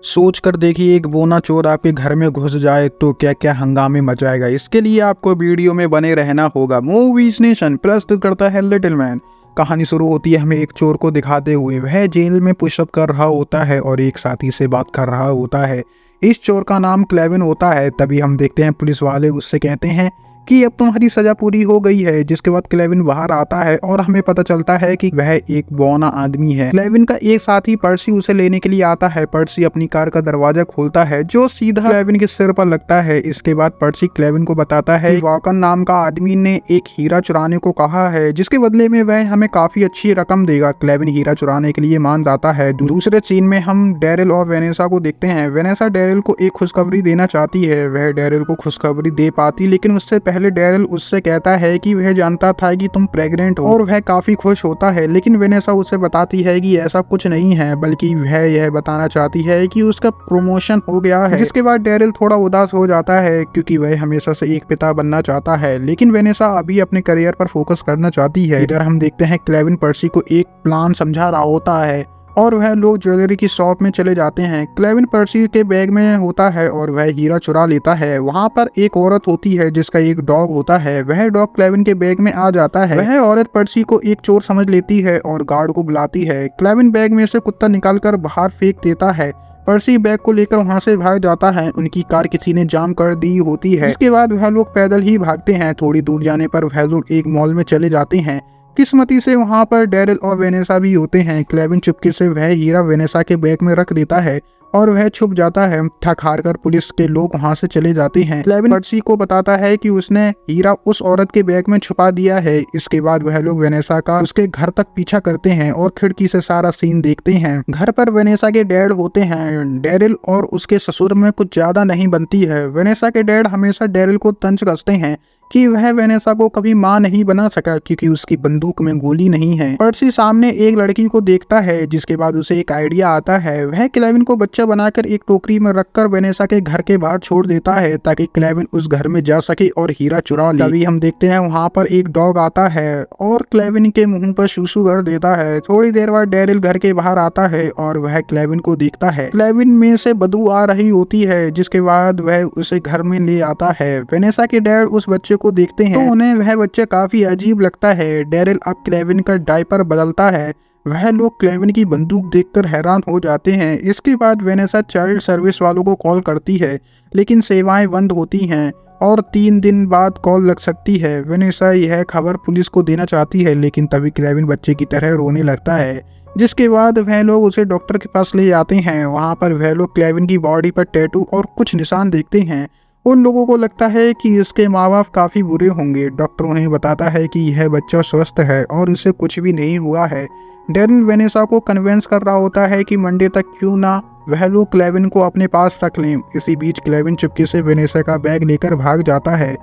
सोच कर देखिए, एक बोना चोर आपके घर में घुस जाए तो क्या क्या हंगामे मचाएगा। इसके लिए आपको वीडियो में बने रहना होगा। मूवीज नेशन प्रस्तुत करता है लिटिल मैन। कहानी शुरू होती है हमें एक चोर को दिखाते हुए। वह जेल में पुशअप कर रहा होता है और एक साथी से बात कर रहा होता है। इस चोर का नाम क्लेविन होता है। तभी हम देखते हैं पुलिस वाले उससे कहते हैं कि अब तुम्हारी सजा पूरी हो गई है। जिसके बाद क्लेविन बाहर आता है और हमें पता चलता है कि वह एक बौना आदमी है। क्लेविन का एक साथी पर्सी उसे लेने के लिए आता है। पर्सी अपनी कार का दरवाजा खोलता है जो सीधा क्लेविन के सिर पर लगता है। इसके बाद पर्सी क्लेविन को बताता है कि वॉकन नाम का आदमी ने एक हीरा चुराने को कहा है, जिसके बदले में वह हमें काफी अच्छी रकम देगा। क्लेविन हीरा चुराने के लिए मान जाता है। दूसरे सीन में हम डेरिल और वेनेसा को देखते हैं। वेनेसा डेरिल को एक खुशखबरी देना चाहती है। वह डेरिल को खुशखबरी दे पाती, लेकिन उससे पहले डेरिल उससे कहता है कि वह जानता था कि तुम प्रेग्नेंट हो और वह काफी खुश होता है। लेकिन वेनेसा उसे बताती है कि ऐसा कुछ नहीं है, बल्कि वह यह बताना चाहती है कि उसका प्रमोशन हो गया है। जिसके बाद डेरिल थोड़ा उदास हो जाता है क्योंकि वह हमेशा से एक पिता बनना चाहता है, लेकिन वेनेसा अभी अपने करियर पर फोकस करना चाहती है। इधर हम देखते हैं क्लेविन पर्सी को एक प्लान समझा रहा होता है और वह लोग ज्वेलरी की शॉप में चले जाते हैं। क्लेविन पर्सी के बैग में होता है और वह हीरा चुरा लेता है। वहाँ पर एक औरत होती है जिसका एक डॉग होता है। वह डॉग क्लेविन के बैग में आ जाता है। वह औरत पर्सी को एक चोर समझ लेती है और गार्ड को बुलाती है। क्लेविन बैग में से कुत्ता निकालकर बाहर फेंक देता है। पर्सी बैग को लेकर वहाँ से भाग जाता है। उनकी कार किसी ने जाम कर दी होती है। इसके बाद वह लोग पैदल ही भागते हैं। थोड़ी दूर जाने पर वह लोग एक मॉल में चले जाते हैं। किस्मती से वहां पर डेरिल और वेनेसा भी होते हैं। क्लेविन चुपके से वह हीरा वेनेसा के बैग में रख देता है और वह छुप जाता है। थक हार कर पुलिस के लोग वहां से चले जाते हैं। क्लेविन पर्सी को बताता है कि उसने हीरा उस औरत के बैग में छुपा दिया है। इसके बाद वह लोग वेनेसा का उसके घर तक पीछा करते हैं और खिड़की से सारा सीन देखते हैं। घर पर वेनेसा के डैड होते हैं। डेरिल और उसके ससुर में कुछ ज्यादा नहीं बनती है। वेनेसा के डैड हमेशा डेरिल को तंज कसते हैं कि वह वेनेसा को कभी मां नहीं बना सका क्योंकि उसकी बंदूक में गोली नहीं है। पर्सी सामने एक लड़की को देखता है, जिसके बाद उसे एक आइडिया आता है। वह क्लेविन को बच्चा बनाकर एक टोकरी में रखकर वेनेसा के घर के बाहर छोड़ देता है ताकि क्लेविन उस घर में जा सके और हीरा चुरा ले। तभी हम देखते हैं वहाँ पर एक डॉग आता है और क्लेविन के मुंह पर सूसू कर देता है। थोड़ी देर बाद डेरिल घर के बाहर आता है और वह क्लेविन को देखता है। क्लेविन में से बदबू आ रही होती है, जिसके बाद वह उसे घर में ले आता है। वेनेसा के डैड उस बच्चे को देखते हैं तो उन्हें वह बच्चा काफी अजीब लगता है। डेरिल अब क्लेविन का डायपर बदलता है। वह लोग क्लेविन की बंदूक देखकर हैरान हो जाते हैं। इसके बाद वेनेसा चाइल्ड सर्विस वालों को कॉल करती है, लेकिन सेवाएं बंद होती हैं और 3 दिन बाद कॉल लग सकती है। वेनेसा यह खबर पुलिस को देना चाहती है, लेकिन तभी क्लेविन बच्चे की तरह रोने लगता है। जिसके बाद वह लोग उसे डॉक्टर के पास ले जाते हैं। वहाँ पर वह लोग क्लेविन की बॉडी पर टैटू और कुछ निशान देखते हैं। उन लोगों को लगता है कि इसके माँ बाप काफी बुरे होंगे। डॉक्टर उन्हें बताता है कि यह बच्चा स्वस्थ है और इसे कुछ भी नहीं हुआ है। डेरिल वेनेसा को कन्विंस कर रहा होता है कि मंडे तक क्यों ना वह लोग क्लेविन को अपने पास रख लें। इसी बीच क्लेविन चुपके से वेनेसा का बैग लेकर भाग जाता है।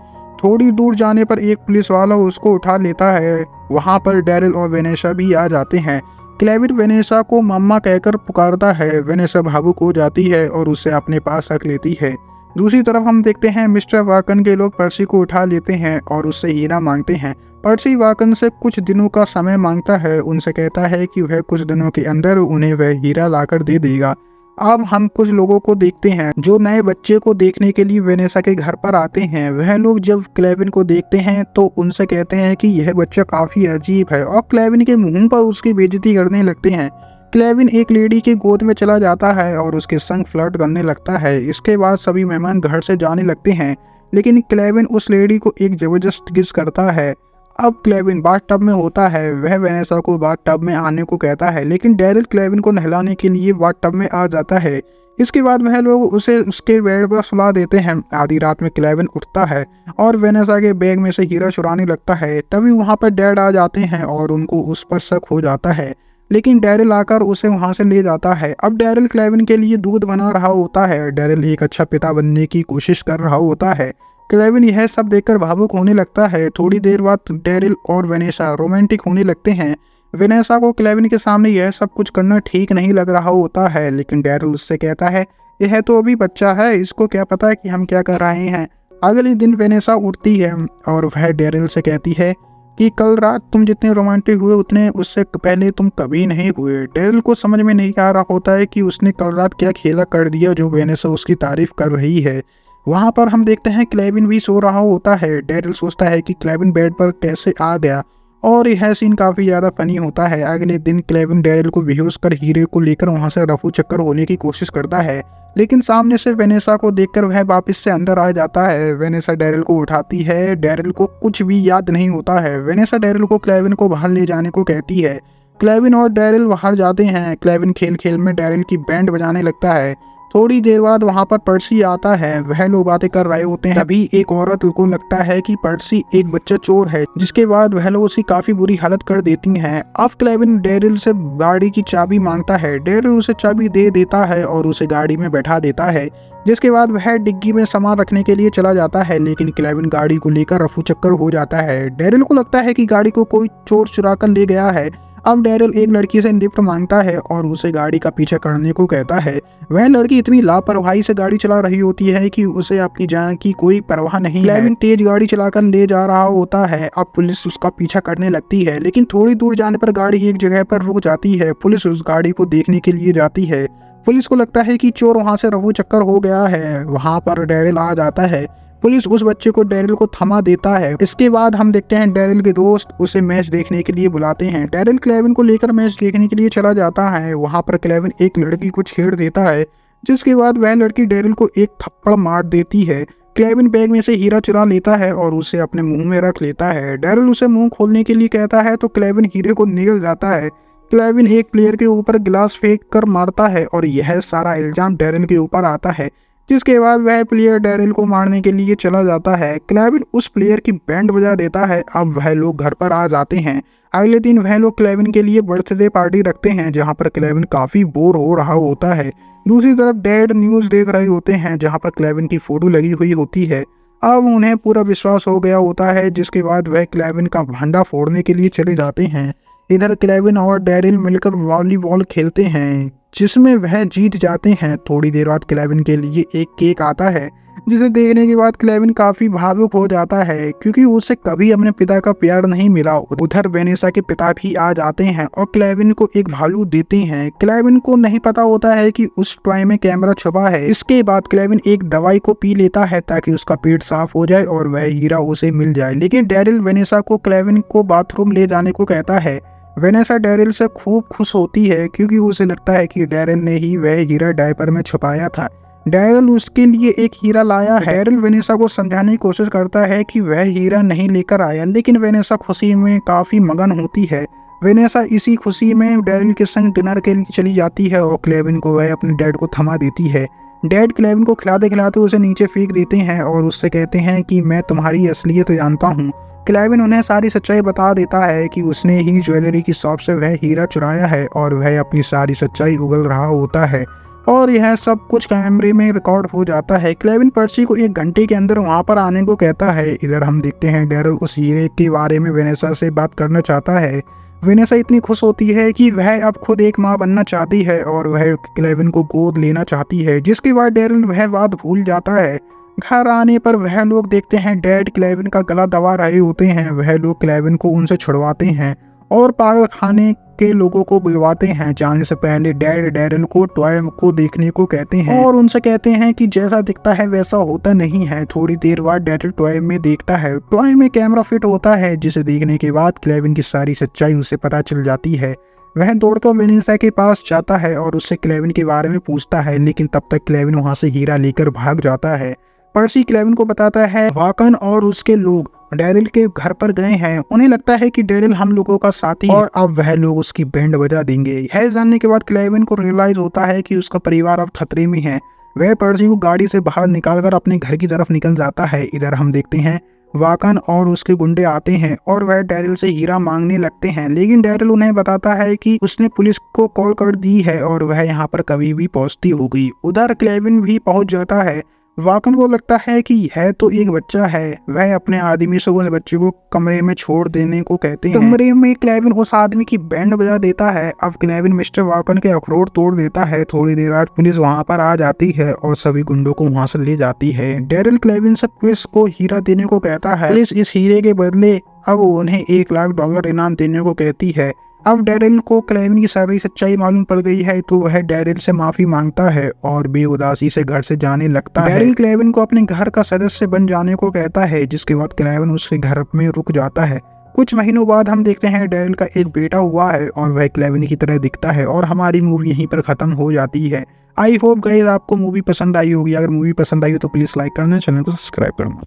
थोड़ी दूर जाने पर एक पुलिस वाला उसको उठा लेता है। वहाँ पर डेरिल और वेनेसा भी आ जाते हैं। क्लेविन वेनेसा को मम्मा कहकर पुकारता है। वेनेसा भावुक हो जाती है और उसे अपने पास रख लेती है। दूसरी तरफ हम देखते हैं मिस्टर वाकन के लोग पर्सी को उठा लेते हैं और उससे हीरा मांगते हैं। पर्सी वाकन से कुछ दिनों का समय मांगता है। उनसे कहता है कि वह कुछ दिनों के अंदर उन्हें वह हीरा लाकर दे देगा। अब हम कुछ लोगों को देखते हैं जो नए बच्चे को देखने के लिए वेनेसा के घर पर आते हैं। वह लोग जब क्लेविन को देखते हैं तो उनसे कहते हैं कि यह बच्चा काफी अजीब है और क्लेविन के मुंह पर उसकी बेइज्जती करने लगते हैं। क्लेविन एक लेडी की गोद में चला जाता है और उसके संग फ्लर्ट करने लगता है। इसके बाद सभी मेहमान घर से जाने लगते हैं, लेकिन क्लेविन उस लेडी को एक जबरदस्त किस करता है। अब क्लेविन बाथटब में होता है। वह वेनेसा को बाथटब में आने को कहता है, लेकिन डेरिल क्लेविन को नहलाने के लिए बाथटब में आ जाता है। इसके बाद वह लोग उसे उसके बेड पर सुला देते हैं। आधी रात में क्लेविन उठता है और वेनेसा के बैग में से हीरा चुराने लगता है। तभी वहाँ पर डैड आ जाते हैं और उनको उस पर शक हो जाता है, लेकिन डेरिल आकर उसे वहां से ले जाता है। अब डेरिल क्लेविन के लिए दूध बना रहा होता है। डेरिल एक अच्छा पिता बनने की कोशिश कर रहा होता है। क्लेविन यह सब देखकर भावुक होने लगता है। थोड़ी देर बाद डेरिल और वेनेसा रोमांटिक होने लगते हैं। वेनेसा को क्लेविन के सामने यह सब कुछ करना ठीक नहीं लग रहा होता है, लेकिन डेरिल उससे कहता है यह तो अभी बच्चा है, इसको क्या पता है कि हम क्या कर रहे हैं। अगले दिन वेनेसा उठती है और वह डेरिल से कहती है कि कल रात तुम जितने रोमांटिक हुए उतने उससे पहले तुम कभी नहीं हुए। डेरिल को समझ में नहीं आ रहा होता है कि उसने कल रात क्या खेला कर दिया जो वेनेसा उसकी तारीफ कर रही है। वहाँ पर हम देखते हैं क्लेविन भी सो रहा होता है। डेरिल सोचता है कि क्लेविन बेड पर कैसे आ गया और यह सीन काफी ज्यादा फनी होता है। अगले दिन क्लेविन डेरिल को बेहोश कर हीरे को लेकर वहां से रफू चक्कर होने की कोशिश करता है, लेकिन सामने से वेनेसा को देखकर वह वापस से अंदर आ जाता है। वेनेसा डेरिल को उठाती है। डेरिल को कुछ भी याद नहीं होता है। वेनेसा डेरिल को क्लेविन को बाहर ले जाने को कहती है। क्लेविन और डेरिल बाहर जाते हैं। क्लेविन खेल खेल में डेरिल की बैंड बजाने लगता है। थोड़ी देर बाद वहां पर पर्सी आता है। वह लोग बातें कर रहे होते हैं। तभी एक औरत को लगता है कि पर्सी एक बच्चा चोर है, जिसके बाद वह लोग उसकी काफी बुरी हालत कर देती हैं। अब क्लेविन डेरिल से गाड़ी की चाबी मांगता है। डेरिल उसे चाबी दे देता है और उसे गाड़ी में बैठा देता है, जिसके बाद वह डिग्गी में सामान रखने के लिए चला जाता है। लेकिन क्लेविन गाड़ी को लेकर रफू चक्कर हो जाता है। डेरिल को लगता है कि गाड़ी को कोई चोर चुरा कर ले गया है। अब डेरिल एक लड़की से लिफ्ट मांगता है और उसे गाड़ी का पीछा करने को कहता है। वह लड़की इतनी लापरवाही से गाड़ी चला रही होती है कि उसे अपनी जान की कोई परवाह नहीं है। क्लेविन तेज गाड़ी चलाकर ले जा रहा होता है। अब पुलिस उसका पीछा करने लगती है, लेकिन थोड़ी दूर जाने पर गाड़ी एक जगह पर रुक जाती है। पुलिस उस गाड़ी को देखने के लिए जाती है। पुलिस को लगता है कि चोर वहां से रफू चक्कर हो गया है। वहां पर डेरिल आ जाता है। पुलिस उस बच्चे को डेरिल को थमा देता है। इसके बाद हम देखते हैं डेरिल के दोस्त उसे मैच देखने के लिए बुलाते हैं। डेरिल क्लेविन को लेकर मैच देखने के लिए चला जाता है। वहां पर क्लेविन एक लड़की को छेड़ देता है, जिसके बाद वह लड़की डेरिल को एक थप्पड़ मार देती है। क्लेविन बैग में से हीरा चुरा लेता है और उसे अपने मुंह में रख लेता है। डेरिल उसे मुंह खोलने के लिए कहता है तो क्लेविन हीरे को निगल जाता है। क्लेविन एक प्लेयर के ऊपर गिलास फेंक कर मारता है और यह सारा इल्जाम डेरिल के ऊपर आता है, जिसके बाद वह प्लेयर डेरिल को मारने के लिए चला जाता है। क्लेविन उस प्लेयर की बैंड बजा देता है। अब वह लोग घर पर आ जाते हैं। अगले दिन वह लोग क्लेविन के लिए बर्थडे पार्टी रखते हैं, जहां पर क्लेविन काफी बोर हो रहा होता है। दूसरी तरफ डैड न्यूज देख रहे होते हैं, जहां पर क्लेविन की फोटो लगी हुई होती है। अब उन्हें पूरा विश्वास हो गया होता है, जिसके बाद वह क्लेविन का भंडा फोड़ने के लिए चले जाते हैं। इधर क्लेविन और डेरिल मिलकर वॉलीबॉल खेलते हैं, जिसमें वह जीत जाते हैं। थोड़ी देर बाद क्लेविन के लिए एक केक आता है, जिसे देखने के बाद क्लेविन काफी भावुक हो जाता है, क्योंकि उसे कभी अपने पिता का प्यार नहीं मिला। उधर वेनेसा के पिता भी आ जाते हैं और क्लेविन को एक भालू देते हैं। क्लेविन को नहीं पता होता है कि उस टॉय में कैमरा छुपा है। इसके बाद क्लेविन एक दवाई को पी लेता है ताकि उसका पेट साफ हो जाए और वह हीरा उसे मिल जाए। लेकिन डेरिल वेनेसा को क्लेविन को बाथरूम ले जाने को कहता है। वेनेसा डेरिल से खूब खुश होती है, क्योंकि उसे लगता है कि डेरिल ने ही वह हीरा डायपर में छुपाया था। डेरिल उसके लिए एक हीरा लाया है। डेरिल वेनेसा को समझाने की कोशिश करता है कि वह हीरा नहीं लेकर आया, लेकिन वेनेसा खुशी में काफी मगन होती है। वेनेसा इसी खुशी में डेरिल के संग डिनर के लिए चली जाती है और क्लेविन को वह अपने डैड को थमा देती है। डैड क्लेविन को खिलाते खिलाते उसे नीचे फेंक देते हैं और उससे कहते हैं कि मैं तुम्हारी असलियत जानता हूँ। क्लेविन उन्हें सारी सच्चाई बता देता है कि उसने ही ज्वेलरी की शॉप से वह हीरा चुराया है और वह अपनी सारी सच्चाई उगल रहा होता है और यह सब कुछ कैमरे में रिकॉर्ड हो जाता है। क्लेविन पर्ची को 1 घंटे के अंदर वहां पर आने को कहता है। इधर हम देखते हैं डेरिल उस हीरे के बारे में वेनेसा से बात करना चाहता है। वेनेसा इतनी खुश होती है कि वह अब खुद एक माँ बनना चाहती है और वह क्लेविन को गोद लेना चाहती है, जिसके बाद डेरिल वह बात भूल जाता है। घर आने पर वह लोग देखते हैं डैड क्लेविन का गला दबा रहे होते हैं। वह लोग क्लेविन को उनसे छुड़वाते हैं और पागल खाने के लोगों को बुलवाते हैं। जाने से पहले डैड डेरिल को टॉय को देखने को कहते हैं और उनसे कहते हैं कि जैसा दिखता है वैसा होता नहीं है। थोड़ी देर बाद डेरिल टॉय में देखता है। टॉय में कैमरा फिट होता है, जिसे देखने के बाद क्लेविन की सारी सच्चाई उसे पता चल जाती है। वह दौड़कर वेनेसा के पास जाता है और उससे क्लेविन के बारे में पूछता है, लेकिन तब तक क्लेविन वहां से हीरा लेकर भाग जाता है। पर्सी क्लेविन को बताता है वाकन और उसके लोग डेरिल के घर पर गए हैं। उन्हें लगता है कि डेरिल हम लोगों का साथी है और अब वह लोग उसकी बैंड बजा देंगे। यह जानने के बाद क्लेविन को रियलाइज होता है कि उसका परिवार अब खतरे में है। वह पर्सी को गाड़ी से बाहर निकालकर अपने घर की तरफ निकल जाता है। इधर हम देखते हैं वाकन और उसके गुंडे आते हैं और वह डेरिल से हीरा मांगने लगते हैं, लेकिन डेरिल उन्हें बताता है कि उसने पुलिस को कॉल कर दी है और वह यहाँ पर कभी भी पहुंचती होगी। उधर क्लेविन भी पहुंच जाता है। वाकन को लगता है कि है तो एक बच्चा है, वह अपने आदमी से उस बच्चे को कमरे में छोड़ देने को कहते हैं। कमरे में क्लेविन उस आदमी की बैंड बजा देता है। अब क्लेविन मिस्टर वाकन के अखरोट तोड़ देता है। थोड़ी देर बाद पुलिस वहाँ पर आ जाती है और सभी गुंडों को वहाँ से ले जाती है। डेरिल क्लेविन से पुलिस को हीरा देने को कहता है। पुलिस इस हीरे के बदले अब उन्हें $1,00,000 इनाम देने को कहती है। अब डेरिल को क्लेविन की सारी सच्चाई मालूम पड़ गई है तो वह डेरिल से माफी मांगता है और बेउदासी से घर से जाने लगता है। डेरिल क्लेविन को अपने घर का सदस्य बन जाने को कहता है, जिसके बाद क्लेविन उसके घर में रुक जाता है। कुछ महीनों बाद हम देखते हैं डेरिल का एक बेटा हुआ है और वह क्लेविन की तरह दिखता है और हमारी मूवी यहीं पर खत्म हो जाती है। आई होप गाइस आपको मूवी पसंद आई होगी। अगर मूवी पसंद आई हो तो प्लीज लाइक करना, चैनल को सब्सक्राइब करना।